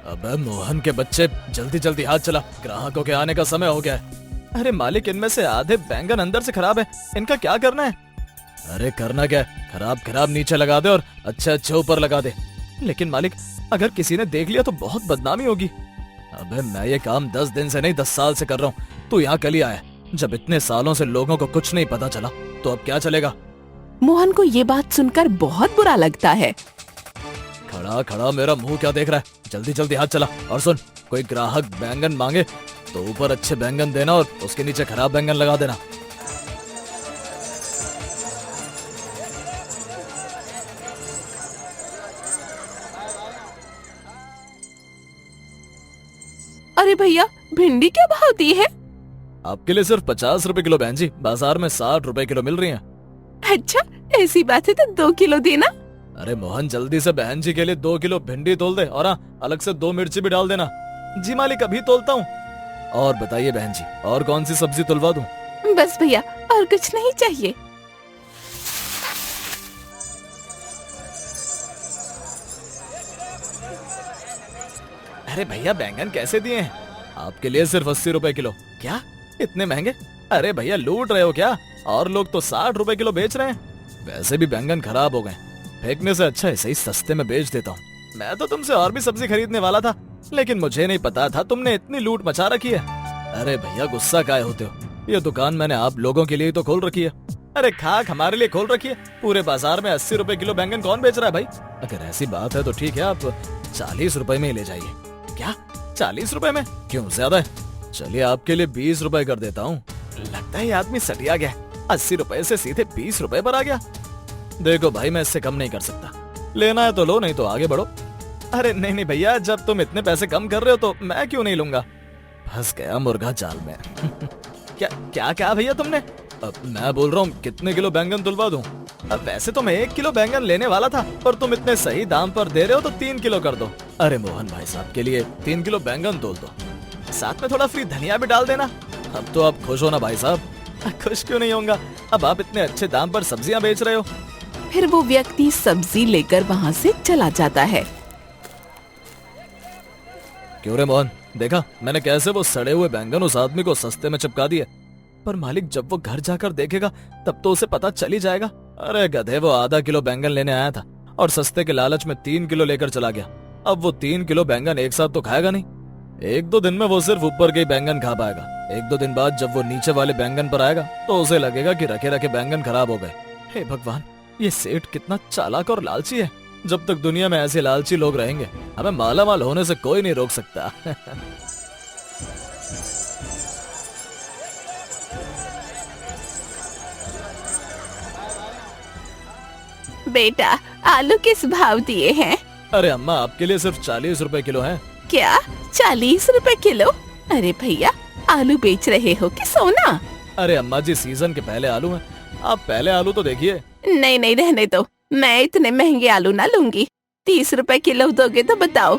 अबे मोहन के बच्चे, जल्दी जल्दी हाथ चला, ग्राहकों के आने का समय हो गया है। अरे मालिक, इनमें से आधे बैंगन अंदर से खराब है, इनका क्या करना है? अरे करना क्या है, खराब खराब नीचे लगा दे और अच्छे अच्छे ऊपर लगा दे। लेकिन मालिक, अगर किसी ने देख लिया तो बहुत बदनामी होगी। अबे मैं ये काम 10 दिन से नहीं 10 साल से कर रहा हूँ, तू यहाँ कल ही आया। जब इतने सालों से लोगों को कुछ नहीं पता चला तो अब क्या चलेगा? मोहन को ये बात सुनकर बहुत बुरा लगता है। खड़ा खड़ा मेरा मुंह क्या देख रहा है, जल्दी जल्दी हाथ चला। और सुन, कोई ग्राहक बैंगन मांगे तो ऊपर अच्छे बैंगन देना और उसके नीचे खराब बैंगन लगा देना। अरे भैया, भिंडी क्या भाव दी है? आपके लिए सिर्फ 50 रुपए किलो बहन जी, बाजार में 60 रुपए किलो मिल रही हैं। अच्छा, ऐसी बात है तो 2 किलो देना। अरे मोहन, जल्दी से बहन जी के लिए 2 किलो भिंडी तोल दे और हाँ, अलग से 2 मिर्ची भी डाल देना। जी मालिक, अभी तोलता हूँ। और बताइए बहन जी, और कौन सी सब्जी तुलवा दूं? बस भैया, और कुछ नहीं चाहिए। अरे भैया, बैंगन कैसे दिए हैं? आपके लिए सिर्फ 80 रुपए किलो। क्या, इतने महंगे? अरे भैया, लूट रहे हो क्या? और लोग तो 60 रुपए किलो बेच रहे हैं। वैसे भी बैंगन खराब हो गए, फेंकने से अच्छा ऐसे ही सस्ते में बेच देता हूँ। मैं तो तुमसे और भी सब्जी खरीदने वाला था, लेकिन मुझे नहीं पता था तुमने इतनी लूट मचा रखी है। अरे भैया, गुस्सा काहे होते हो? ये दुकान मैंने आप लोगों के लिए ही तो खोल रखी है। अरे खाक हमारे लिए खोल रखी है। पूरे बाजार में 80 रुपए किलो बैंगन कौन बेच रहा है भाई? अगर ऐसी बात है तो ठीक है, आप 40 रुपए में ही ले जाइए। क्या, 40 रुपए में? क्यों, ज्यादा है? चलिए आपके लिए 20 रुपए कर देता हूँ। लगता है ये आदमी सटिया गया, 80 रुपए से सीधे 20 रुपए पर आ गया। देखो भाई, मैं इससे कम नहीं कर सकता। लेना है तो लो, नहीं तो आगे बढ़ो। अरे नहीं नहीं भैया, जब तुम इतने पैसे कम कर रहे हो तो मैं क्यों नहीं लूंगा। फंस गया मुर्गा जाल में। क्या क्या क्या भैया तुमने? अब मैं बोल रहा हूँ, कितने किलो बैंगन तुलवा दूं? अब वैसे तो मैं 1 किलो बैंगन लेने वाला था, पर तुम इतने सही दाम पर दे रहे हो तो 3 किलो कर दो। अरे मोहन भाई साहब के लिए 3 किलो बैंगन तोल दो, साथ में थोड़ा फ्री धनिया भी डाल देना। अब तो आप खुश हो ना भाई साहब? खुश क्यों नहीं होऊंगा, अब आप इतने अच्छे दाम पर सब्जियां बेच रहे हो। फिर वो व्यक्ति सब्जी लेकर वहाँ से चला जाता है। क्यों रे मोहन, देखा मैंने कैसे वो सड़े हुए बैंगन उस आदमी को सस्ते में चिपका दिए? पर मालिक, जब वो घर जाकर देखेगा तब तो उसे पता चल ही जाएगा। अरे गधे, वो आधा किलो बैंगन लेने आया था और सस्ते के लालच में 3 किलो लेकर चला गया। अब वो 3 किलो बैंगन एक साथ तो खाएगा नहीं। 1-2 दिन में वो सिर्फ ऊपर के ही बैंगन खा पाएगा। 1-2 दिन बाद जब वो नीचे वाले बैंगन पर आएगा तो उसे लगेगा कि रखे रखे बैंगन खराब हो गए। हे भगवान, ये सेठ कितना चालाक और लालची है। जब तक दुनिया में ऐसे लालची लोग रहेंगे, हमें माला माल होने से कोई नहीं रोक सकता। बेटा, आलू किस भाव दिए हैं? अरे अम्मा, आपके लिए सिर्फ 40 रुपए किलो है। क्या, 40 रुपए किलो? अरे भैया, आलू बेच रहे हो कि सोना? अरे अम्मा जी, सीजन के पहले आलू हैं, आप पहले आलू तो देखिए। नहीं नहीं, रहने दो, मैं इतने महंगे आलू ना लूंगी। 30 रुपए किलो दोगे तो बताओ।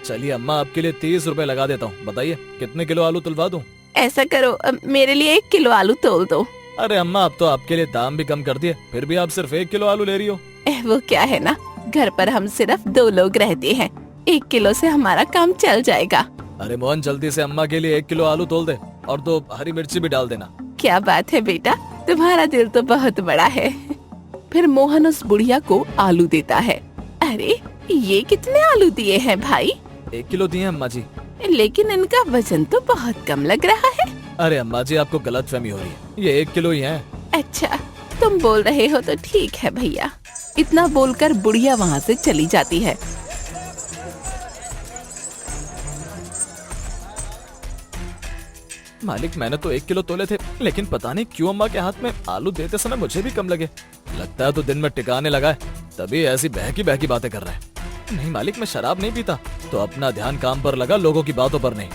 चलिए अम्मा, आपके लिए 30 रुपए लगा देता हूँ। बताइए कितने किलो आलू तुलवा दूं? ऐसा करो, मेरे लिए 1 किलो आलू तोल दो। अरे अम्मा, अब तो आपके लिए दाम भी कम कर दिए, फिर भी आप सिर्फ 1 किलो आलू ले रही हो। वो क्या है ना, घर पर हम सिर्फ 2 लोग रहते हैं, 1 किलो से हमारा काम चल जाएगा। अरे मोहन, जल्दी से अम्मा के लिए 1 किलो आलू तोल दे और 2 हरी मिर्ची भी डाल देना। क्या बात है बेटा, तुम्हारा दिल तो बहुत बड़ा है। फिर मोहन उस बुढ़िया को आलू देता है। अरे, ये कितने आलू दिए हैं भाई? 1 किलो दिए अम्मा जी। लेकिन इनका वजन तो बहुत कम लग रहा है। अरे अम्मा जी, आपको गलतफहमी हो रही है, ये 1 किलो ही है। अच्छा, तुम बोल रहे हो तो ठीक है भैया। इतना बोलकर बुढ़िया वहाँ से चली जाती है। मालिक, मैंने तो 1 किलो तोले थे, लेकिन पता नहीं क्यों अम्मा के हाथ में आलू देते समय मुझे भी कम लगे। लगता है तो दिन में टिकाने लगा है, तभी ऐसी बहकी बहकी बातें कर रहा है। नहीं मालिक, मैं शराब नहीं पीता, तो अपना ध्यान काम पर लगा, लोगों की बातों पर नहीं।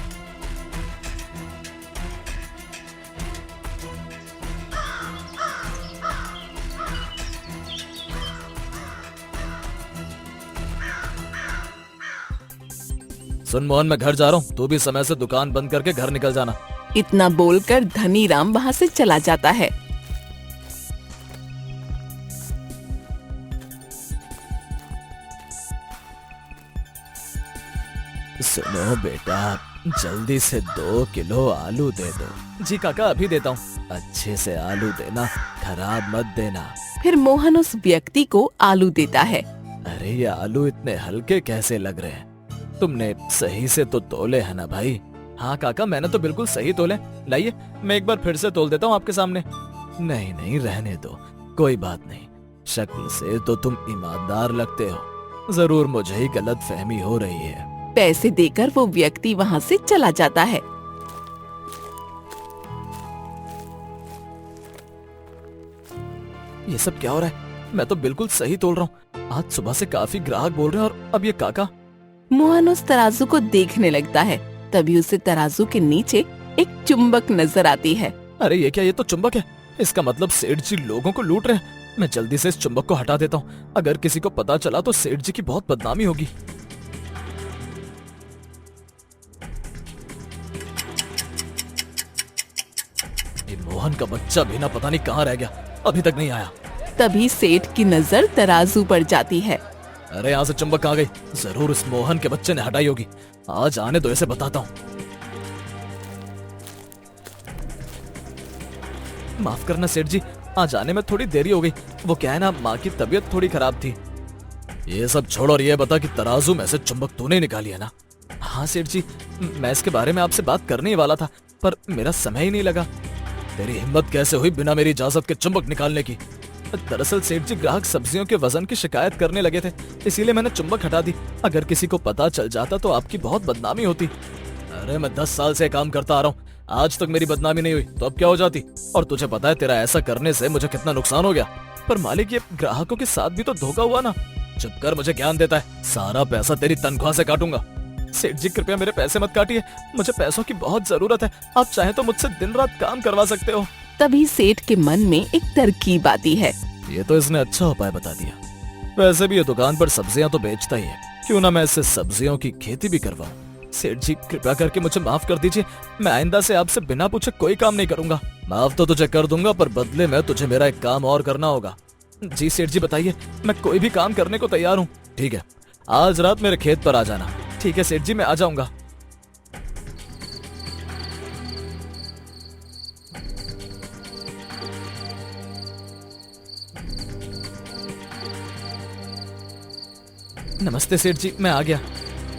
सुन मोहन, मैं घर जा रहा हूँ, तू भी समय से दुकान बंद करके घर निकल जाना। इतना बोलकर धनी राम वहाँ से चला जाता है। सुनो बेटा, जल्दी से 2 किलो आलू दे दो। जी काका, अभी देता हूँ। अच्छे से आलू देना, खराब मत देना। फिर मोहन उस व्यक्ति को आलू देता है। अरे ये आलू इतने हल्के कैसे लग रहे हैं? तुमने सही से तो तोले है ना भाई? हाँ काका, मैंने तो बिल्कुल सही तोले। लाइए, मैं एक बार फिर से तोल देता हूँ आपके सामने। नहीं नहीं, रहने दो, कोई बात नहीं। शक्ल से तो तुम ईमानदार लगते हो, जरूर मुझे ही गलत फहमी हो रही है। पैसे देकर वो व्यक्ति वहाँ से चला जाता है। ये सब क्या हो रहा है? मैं तो बिल्कुल सही तोल रहा हूँ। आज सुबह से काफी ग्राहक बोल रहे हैं, और अब ये काका। मोहन उस तराजू को देखने लगता है। तभी उसे तराजू के नीचे एक चुंबक नजर आती है। अरे ये क्या, ये तो चुंबक है। इसका मतलब सेठ जी लोगों को लूट रहे हैं। मैं जल्दी से इस चुंबक को हटा देता हूँ। अगर किसी को पता चला तो सेठ जी की बहुत बदनामी होगी। ये मोहन का बच्चा भी ना पता नहीं कहाँ रह गया, अभी तक नहीं आया। तभी सेठ की नजर तराजू पर जाती है। अरे यहाँ से चुंबक कहाँ गई? जरूर इस मोहन के बच्चे ने हटाई होगी। आज आने दो, इसे बताता हूँ। माफ करना सेठ जी, आज आने में थोड़ी देरी हो गई। वो क्या है ना, माँ की तबीयत थोड़ी खराब थी। ये सब छोड़ और ये बता कि तराजू में से चुंबक तूने निकाली है ना? हाँ सेठ जी, मैं इसके बारे में आपसे बात करने ही वाला था, पर मेरा समय ही नहीं लगा। तेरी हिम्मत कैसे हुई बिना मेरी इजाजत के चुंबक निकालने की? दरअसल सेठ जी ग्राहक सब्जियों के वजन की शिकायत करने लगे थे, इसीलिए मैंने चुंबक हटा दी। अगर किसी को पता चल जाता तो आपकी बहुत बदनामी होती। अरे मैं 10 साल से काम करता आ रहा हूँ, आज तक मेरी बदनामी नहीं हुई, तो अब क्या हो जाती? और तुझे पता है तेरा ऐसा करने से मुझे कितना नुकसान हो गया। पर मालिक, ये ग्राहकों के साथ भी तो धोखा हुआ ना। चुप कर, मुझे ज्ञान देता है। सारा पैसा तेरी तनख्वाह से काटूंगा। सेठ जी कृपया मेरे पैसे मत काटिए, मुझे पैसों की बहुत जरूरत है। आप चाहे तो मुझसे दिन रात काम करवा सकते हो। तभी सेठ के मन में एक तरकीब आती है। ये तो इसने अच्छा उपाय बता दिया। वैसे भी ये दुकान पर सब्जियां तो बेचता ही है, क्यों ना मैं इससे सब्जियों की खेती भी करवाऊं। सेठ जी कृपया करके मुझे माफ कर दीजिए, मैं आइंदा से आपसे बिना पूछे कोई काम नहीं करूंगा। माफ तो तुझे कर दूंगा, पर बदले में तुझे मेरा एक काम और करना होगा। जी सेठ जी बताइए, मैं कोई भी काम करने को तैयार हूँ। ठीक है, आज रात मेरे खेत पर आ जाना। ठीक है सेठ जी, मैं आ जाऊंगा। नमस्ते सेठ जी, मैं आ गया।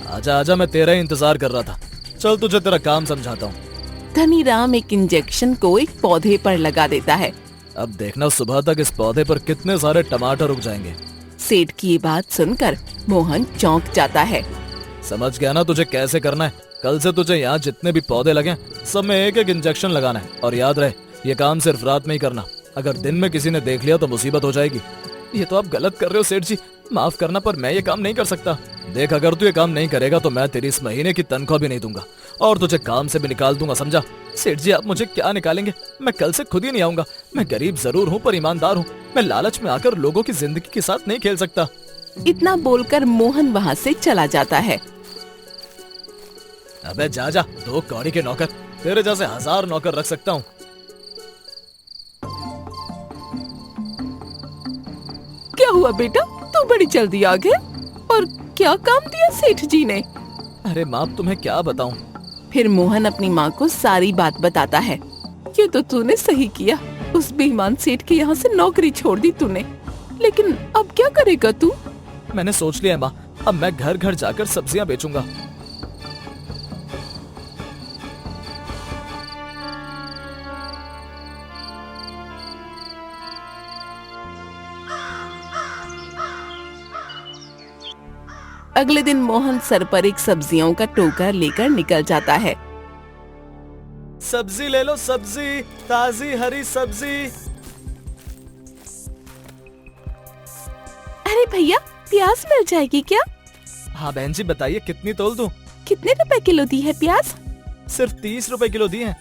आजा आजा, मैं तेरा ही इंतजार कर रहा था। चल तुझे तेरा काम समझाता हूँ। धनीराम एक इंजेक्शन को एक पौधे पर लगा देता है। अब देखना सुबह तक इस पौधे पर कितने सारे टमाटर उग जाएंगे। सेठ की ये बात सुनकर मोहन चौंक जाता है। समझ गया ना तुझे कैसे करना है? कल से तुझे यहाँ जितने भी पौधे लगे सब में एक एक इंजेक्शन लगाना है। और याद रहे, ये काम सिर्फ रात में ही करना। अगर दिन में किसी ने देख लिया तो मुसीबत हो जाएगी। ये तो आप गलत कर रहे हो सेठ जी, माफ करना, पर मैं ये काम नहीं कर सकता। देख, अगर तू ये काम नहीं करेगा तो मैं तेरी इस महीने की तनख्वाह भी नहीं दूंगा और तुझे काम से भी निकाल दूंगा, समझा? सेठ जी आप मुझे क्या निकालेंगे? मैं कल से खुद ही नहीं आऊंगा। मैं गरीब जरूर हूँ पर ईमानदार हूँ। मैं लालच में आकर लोगों की जिंदगी के साथ नहीं खेल सकता। इतना बोलकर मोहन वहाँ से चला जाता है। अबे जा जा, 2 कौड़ी के नौकर, तेरे जैसे 1000 नौकर रख सकता हूँ। क्या हुआ बेटा, तू बड़ी जल्दी आ गया? और क्या काम दिया सेठ जी ने? अरे माँ, तुम्हें क्या बताऊं? फिर मोहन अपनी माँ को सारी बात बताता है। ये तो तूने सही किया, उस बेईमान सेठ के यहाँ से नौकरी छोड़ दी तूने। लेकिन अब क्या करेगा तू? मैंने सोच लिया है माँ, अब मैं घर घर जाकर सब्जियां बेचूंगा। अगले दिन मोहन सर पर एक सब्जियों का टोकर लेकर निकल जाता है। सब्जी ले लो, सब्जी, ताजी हरी सब्जी। अरे भैया, प्याज मिल जाएगी क्या? हाँ बहन जी बताइए, कितनी तोल दूं? कितने रुपए किलो दी है प्याज? सिर्फ 30 रुपए किलो दी है।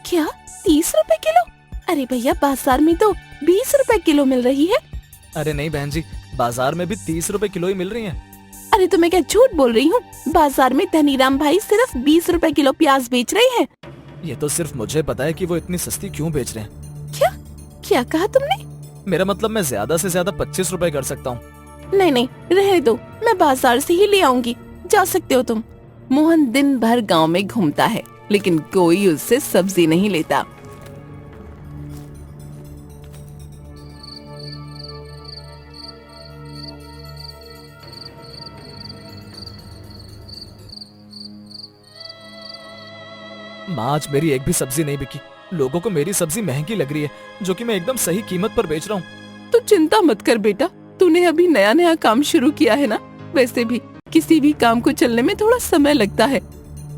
क्या 30 रुपए किलो? अरे भैया, बाजार में तो 20 रुपए किलो मिल रही है। अरे नहीं बहन जी, बाजार में भी 30 रुपए किलो ही मिल रही है। अरे तो मैं क्या झूठ बोल रही हूँ? बाजार में धनीराम भाई सिर्फ 20 रुपए किलो प्याज बेच रहे हैं। ये तो सिर्फ मुझे पता है कि वो इतनी सस्ती क्यों बेच रहे हैं। क्या क्या कहा तुमने? मेरा मतलब मैं ज्यादा से ज्यादा 25 रुपए कर सकता हूँ। नहीं नहीं, रहने दो, मैं बाजार से ही ले आऊंगी। जा सकते हो तुम। मोहन दिन भर गांव में घूमता है, लेकिन कोई उससे सब्जी नहीं लेता। माँ, आज मेरी एक भी सब्जी नहीं बिकी। लोगों को मेरी सब्जी महंगी लग रही है, जो कि मैं एकदम सही कीमत पर बेच रहा हूँ। तो चिंता मत कर बेटा, तूने अभी नया नया काम शुरू किया है ना। वैसे भी किसी भी काम को चलने में थोड़ा समय लगता है।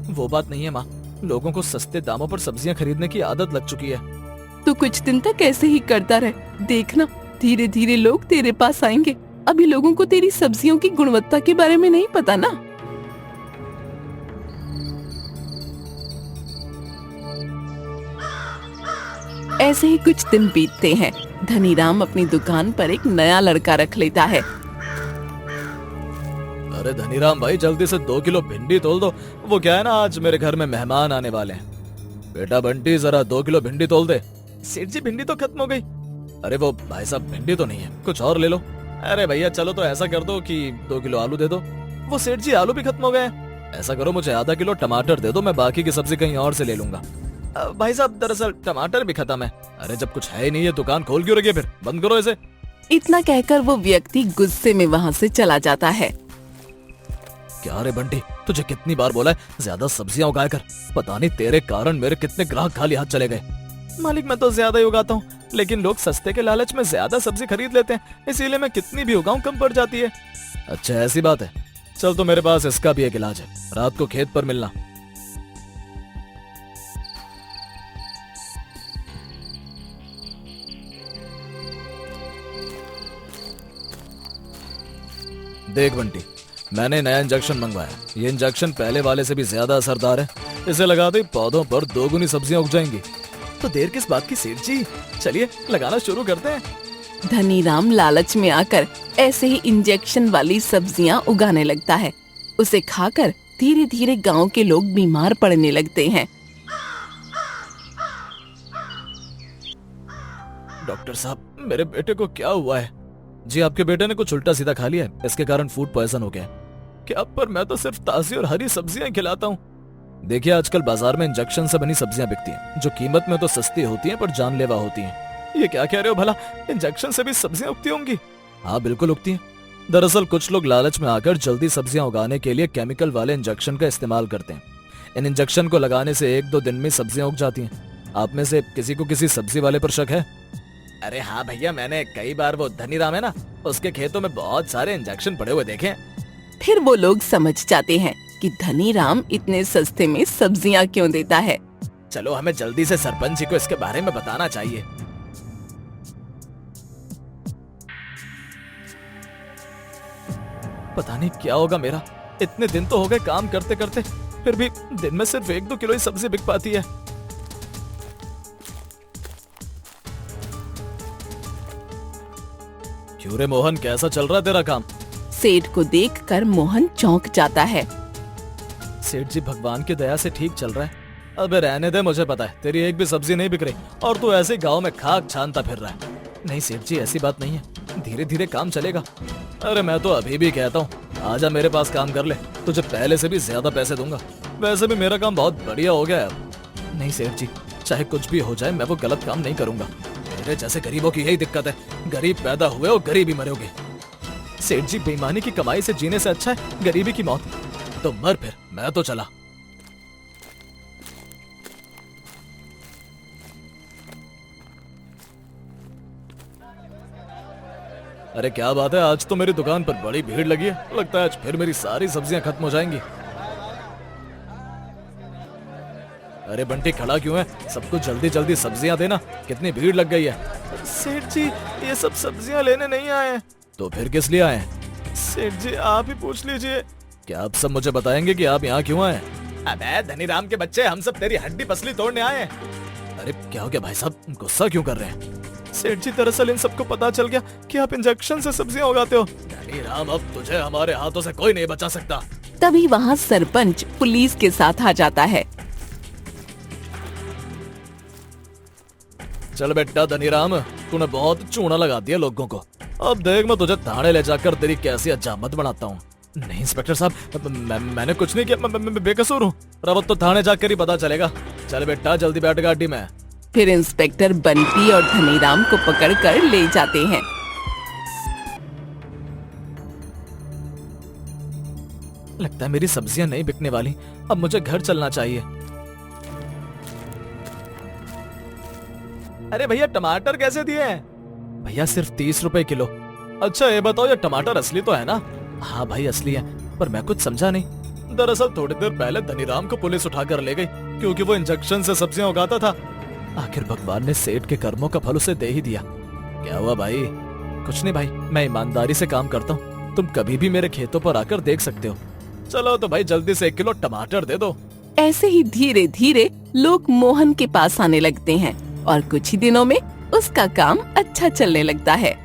वो बात नहीं है माँ, लोगों को सस्ते दामों पर सब्जियाँ खरीदने की आदत लग चुकी है। तो कुछ दिन तक ऐसे ही करता रहे, देखना धीरे धीरे लोग तेरे पास आएंगे। अभी लोगों को तेरी सब्जियों की गुणवत्ता के बारे में नहीं पता ना। ऐसे ही कुछ दिन बीतते हैं। धनीराम अपनी दुकान पर एक नया लड़का रख लेता है। अरे धनीराम भाई, जल्दी से 2 किलो भिंडी तोल दो। वो क्या है ना, आज मेरे घर में मेहमान आने वाले हैं। बेटा बंटी, जरा 2 किलो भिंडी तोल दे। सेठ जी, भिंडी तो खत्म हो गई। अरे वो भाई साहब, भिंडी तो नहीं है, कुछ और ले लो। अरे भैया चलो, तो ऐसा कर दो कि 2 किलो आलू दे दो। वो सेठ जी, आलू भी खत्म हो गए। ऐसा करो, मुझे आधा किलो टमाटर दे दो, मैं बाकी की सब्जी कहीं और से ले लूंगा। भाई साहब, दरअसल टमाटर भी खत्म है। अरे जब कुछ है ही नहीं है, दुकान खोल क्यों रखी है? फिर बंद करो इसे। इतना कहकर वो व्यक्ति गुस्से में वहाँ से चला जाता है। क्या रे बंटी, तुझे कितनी बार बोला है ज्यादा सब्जियां उगाया कर। पता नहीं तेरे कारण मेरे कितने ग्राहक खाली हाथ चले गए। मालिक, मैं तो ज्यादा ही उगाता हूँ, लेकिन लोग सस्ते के लालच में ज्यादा सब्जी खरीद लेते हैं, इसीलिए मैं कितनी भी उगाऊं कम पड़ जाती है। अच्छा ऐसी बात है, चल तो मेरे पास इसका भी एक इलाज है, रात को खेत पर मिलना। देख बंटी, मैंने नया इंजेक्शन मंगवाया। ये इंजेक्शन पहले वाले से भी ज्यादा असरदार है। इसे लगा दे, पौधों पर 2 गुनी सब्जियां उग जाएंगी। तो देर किस बात की सेठ जी, चलिए लगाना शुरू करते हैं। धनीराम लालच में आकर ऐसे ही इंजेक्शन वाली सब्जियां उगाने लगता है। उसे खाकर धीरे धीरे गांव के लोग बीमार पड़ने लगते हैं। डॉक्टर साहब, मेरे बेटे को क्या हुआ है? जी, आपके बेटे ने कुछ उल्टा सीधा खा लिया है, इसके कारण फूड पॉइजन हो गया है। क्या? पर मैं तो सिर्फ ताजी और हरी सब्जियां खिलाता हूँ। देखिए, आजकल बाजार में इंजेक्शन से बनी सब्जियां बिकती हैं, जो कीमत में तो सस्ती होती हैं पर जानलेवा होती हैं। ये क्या कह रहे हो भला, इंजेक्शन से भी सब्जियां उगती होंगी? हाँ बिल्कुल उगती हैं। दरअसल कुछ लोग लालच में आकर जल्दी सब्जियां उगाने के लिए केमिकल वाले इंजेक्शन का इस्तेमाल करते हैं। इन इंजेक्शन को लगाने से 1-2 दिन में सब्जियां उग जाती हैं। आप में से किसी को किसी सब्जी वाले पर शक है? अरे हाँ भैया, मैंने कई बार, वो धनीराम है ना, उसके खेतों में बहुत सारे इंजेक्शन पड़े हुए देखे। फिर वो लोग समझ जाते हैं कि धनीराम इतने सस्ते में सब्जियां क्यों देता है। चलो, हमें जल्दी से सरपंच जी को इसके बारे में बताना चाहिए। पता नहीं क्या होगा मेरा। इतने दिन तो हो गए काम करते करते, फिर भी दिन में सिर्फ 1-2 किलो ही सब्जी बिक पाती है। क्यों रे मोहन, कैसा चल रहा है तेरा काम? सेठ को देखकर मोहन चौंक जाता है। सेठ जी, भगवान की दया से ठीक चल रहा है। अबे रहने दे, मुझे पता है तेरी एक भी सब्जी नहीं बिक रही और तू ऐसे गांव में खाक छानता फिर रहा है। नहीं सेठ जी, ऐसी बात नहीं है, धीरे धीरे काम चलेगा। अरे मैं तो अभी भी कहता हूँ, आजा मेरे पास काम कर ले, तुझे पहले से भी ज्यादा पैसे दूंगा। वैसे भी मेरा काम बहुत बढ़िया हो गया है अब। नहीं सेठ जी, चाहे कुछ भी हो जाए, मैं वो गलत काम नहीं करूंगा। मेरे जैसे गरीबों की यही दिक्कत है, गरीब पैदा हुए और गरीब ही मरोगे। सेठ जी, बेईमानी की कमाई से जीने से अच्छा है गरीबी की मौत। तो मर फिर, मैं तो चला। अरे क्या बात है, आज तो मेरी दुकान पर बड़ी भीड़ लगी है। लगता है आज फिर मेरी सारी सब्जियां खत्म हो जाएंगी। अरे बंटी, खड़ा क्यों है? सबको जल्दी जल्दी सब्जियां देना, कितनी भीड़ लग गई है। सेठ जी, ये सब सब्जियां लेने नहीं आए हैं। तो फिर किस लिए आए हैं? सेठ जी, आप ही पूछ लीजिए। क्या आप सब मुझे बताएंगे कि आप यहाँ क्यों आए? अबे धनीराम के बच्चे, हम सब तेरी हड्डी पसली तोड़ने आए हैं। अरे क्या हो गया भाई साहब, गुस्सा क्यों कर रहे हैं? सेठ जी, दरअसल इन सबको पता चल गया कि आप इंजेक्शन से सब्जियां उगाते हो। धनीराम, अब तुझे हमारे हाथों से कोई नहीं बचा सकता। तभी वहाँ सरपंच पुलिस के साथ आ जाता है। चल बेटा धनीराम, तूने बहुत चूना लगा दिया लोगों को। अब देख, मैं तुझे थाने ले जाकर तेरी कैसी हजामत बनाता हूँ। नहीं इंस्पेक्टर साहब, मैंने कुछ नहीं किया, मैं बेकसूर हूँ। अब तो थाने जाकर ही पता चलेगा। चल बेटा जल्दी बैठ गाड़ी में। फिर इंस्पेक्टर बंटी और धनीराम को पकड़कर ले जाते हैं। लगता है मेरी सब्जियां नहीं बिकने वाली, अब मुझे घर चलना चाहिए। अरे भैया टमाटर कैसे दिए हैं? भैया सिर्फ 30 रुपए किलो। अच्छा ये बताओ ये टमाटर असली तो है ना? हाँ भाई असली है, पर मैं कुछ समझा नहीं। दरअसल थोड़ी देर पहले धनीराम को पुलिस उठाकर ले गई क्योंकि वो इंजेक्शन से सब्जियां उगाता था। आखिर भगवान ने सेठ के कर्मों का फल उसे दे ही दिया। क्या हुआ भाई? कुछ नहीं भाई, मैं ईमानदारी से काम करता हूँ, तुम कभी भी मेरे खेतों पर आकर देख सकते हो। चलो तो भाई जल्दी से 1 किलो टमाटर दे दो। ऐसे ही धीरे धीरे लोग मोहन के पास आने लगते हैं और कुछ ही दिनों में उसका काम अच्छा चलने लगता है।